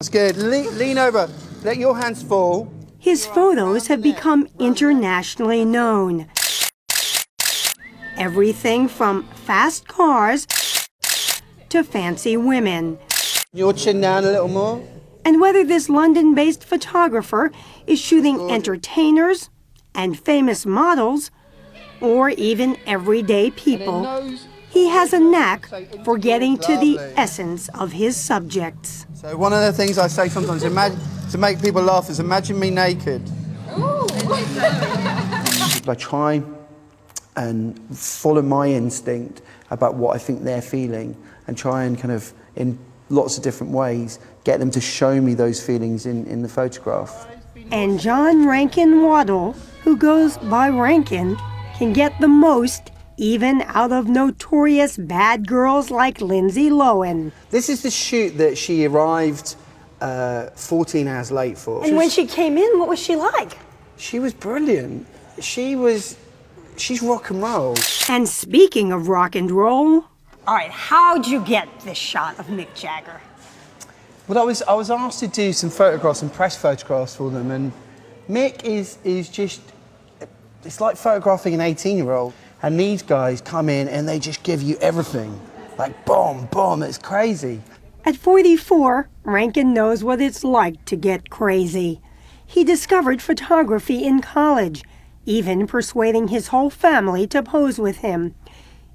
It's good. Lean over. Let your hands fall. His photos have become internationally known. Everything from fast cars to fancy women. Your chin down a little more. And whether this London-based photographer is shooting entertainers and famous models, or even everyday people, he has a knack for getting to the essence of his subjects. So one of the things I say sometimes to make people laugh is imagine me naked. I try and follow my instinct about what I think they're feeling and try and kind of, in lots of different ways, get them to show me those feelings in the photograph. And John Rankin Waddel, who goes by Rankin, can get the most even out of notorious bad girls like Lindsay Lohan. This is the shoot that she arrived 14 hours late for. And when she came in, what was she like? She was brilliant. She's rock and roll. And speaking of rock and roll, all right, how'd you get this shot of Mick Jagger? Well, I was asked to do some photographs, some press photographs for them, and Mick is just, it's like photographing an 18-year-old. And these guys come in and they just give you everything. Like, boom, boom, it's crazy. At 44, Rankin knows what it's like to get crazy. He discovered photography in college, even persuading his whole family to pose with him.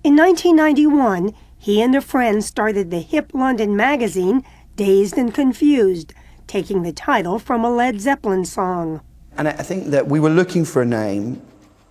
In 1991, he and a friend started the hip London magazine, Dazed and Confused, taking the title from a Led Zeppelin song. And I think that we were looking for a name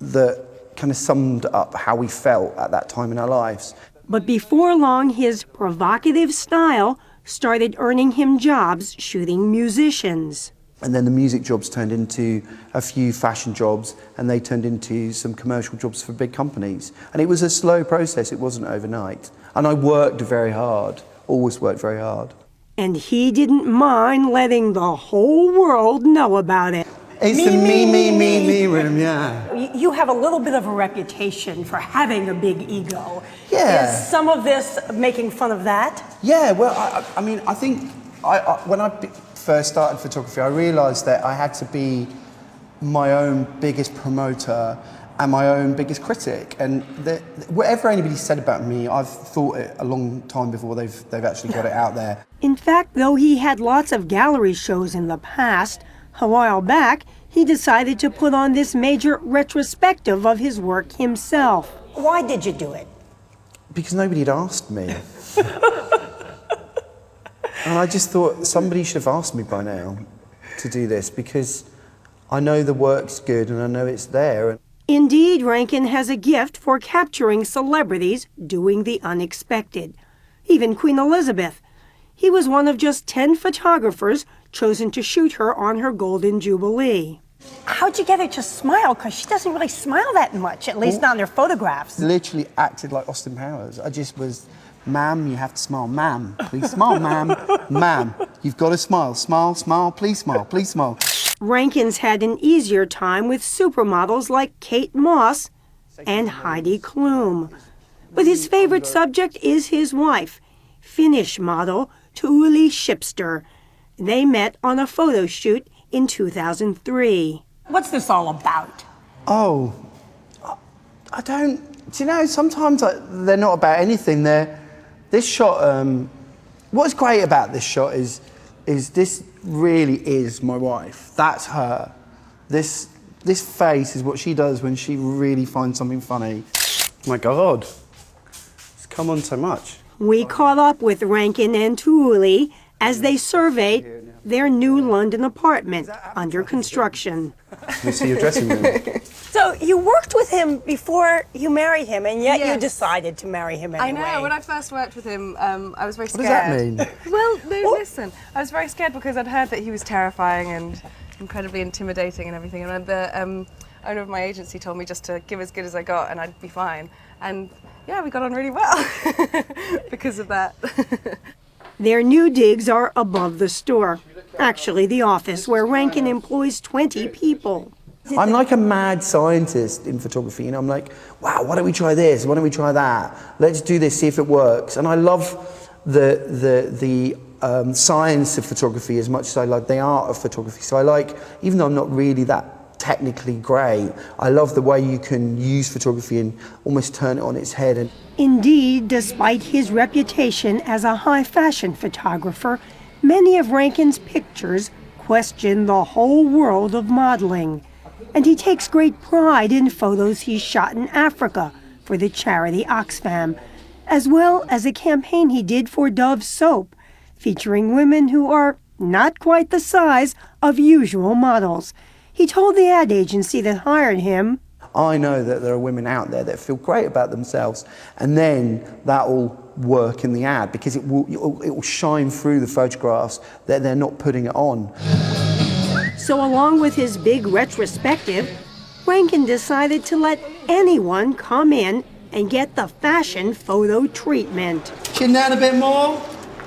that kind of summed up how we felt at that time in our lives. But before long, his provocative style started earning him jobs shooting musicians. And then the music jobs turned into a few fashion jobs, and they turned into some commercial jobs for big companies. And it was a slow process, it wasn't overnight. And I worked very hard, always worked very hard. And he didn't mind letting the whole world know about it. It's the me room, yeah. You have a little bit of a reputation for having a big ego. Yeah. Is some of this making fun of that? Yeah, well, I mean, I think when I first started photography, I realised that I had to be my own biggest promoter and my own biggest critic. And whatever anybody said about me, I've thought it a long time before they've actually got it out there. In fact, though he had lots of gallery shows in the past, a while back, he decided to put on this major retrospective of his work himself. Why did you do it? Because nobody had asked me. And I just thought somebody should have asked me by now to do this, because I know the work's good and I know it's there. Indeed, Rankin has a gift for capturing celebrities doing the unexpected. Even Queen Elizabeth. He was one of just 10 photographers chosen to shoot her on her Golden Jubilee. How'd you get her to smile? Because she doesn't really smile that much, at least not in her photographs. Literally acted like Austin Powers. I just was, ma'am, you have to smile. Ma'am, please smile, ma'am. Ma'am, you've got to smile. Smile, smile, please smile, please smile. Rankin's had an easier time with supermodels like Kate Moss and Heidi Klum. But his favorite subject is his wife, Finnish model Tuuli Schibsted. They met on a photo shoot in 2003. What's this all about? Oh, I don't, do you know, sometimes they're not about anything. This shot, what's great about this shot is this really is my wife. That's her. This face is what she does when she really finds something funny. My God, it's come on so much. We caught up with Rankin and Tuuli as they surveyed their new London apartment under construction. Let me see your dressing room. So you worked with him before you married him, and yet you decided to marry him anyway. I know, when I first worked with him, I was very scared. What does that mean? Well, no, listen. I was very scared because I'd heard that he was terrifying and incredibly intimidating and everything. And the owner of my agency told me just to give as good as I got and I'd be fine. And yeah, we got on really well because of that. Their new digs are above the store. Actually, the office where Rankin employs 20 people. I'm like a mad scientist in photography, you know, I'm like, wow, why don't we try this? Why don't we try that? Let's do this, see if it works. And I love the science of photography as much as I like the art of photography. So I like, even though I'm not really that technically great, I love the way you can use photography and almost turn it on its head. And Indeed, despite his reputation as a high fashion photographer, many of Rankin's pictures question the whole world of modeling. And he takes great pride in photos he shot in Africa for the charity Oxfam, as well as a campaign he did for Dove soap, featuring women who are not quite the size of usual models. He told the ad agency that hired him, I know that there are women out there that feel great about themselves, and then that will work in the ad because it will shine through the photographs that they're not putting it on. So along with his big retrospective, Rankin decided to let anyone come in and get the fashion photo treatment. Chin down a bit more.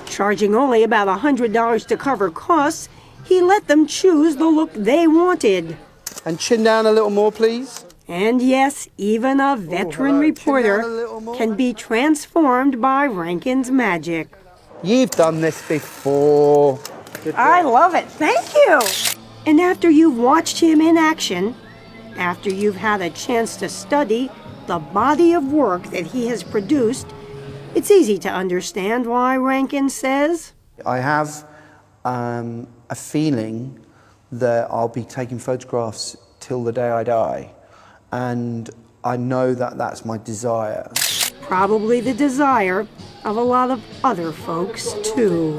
Charging only about $100 to cover costs, he let them choose the look they wanted. And chin down a little more, please. And yes, even a veteran reporter can be transformed by Rankin's magic. You've done this before. I love it. Thank you. And after you've watched him in action, after you've had a chance to study the body of work that he has produced, it's easy to understand why Rankin says, I have a feeling that I'll be taking photographs till the day I die. And I know that that's my desire. probably the desire of a lot of other folks, too.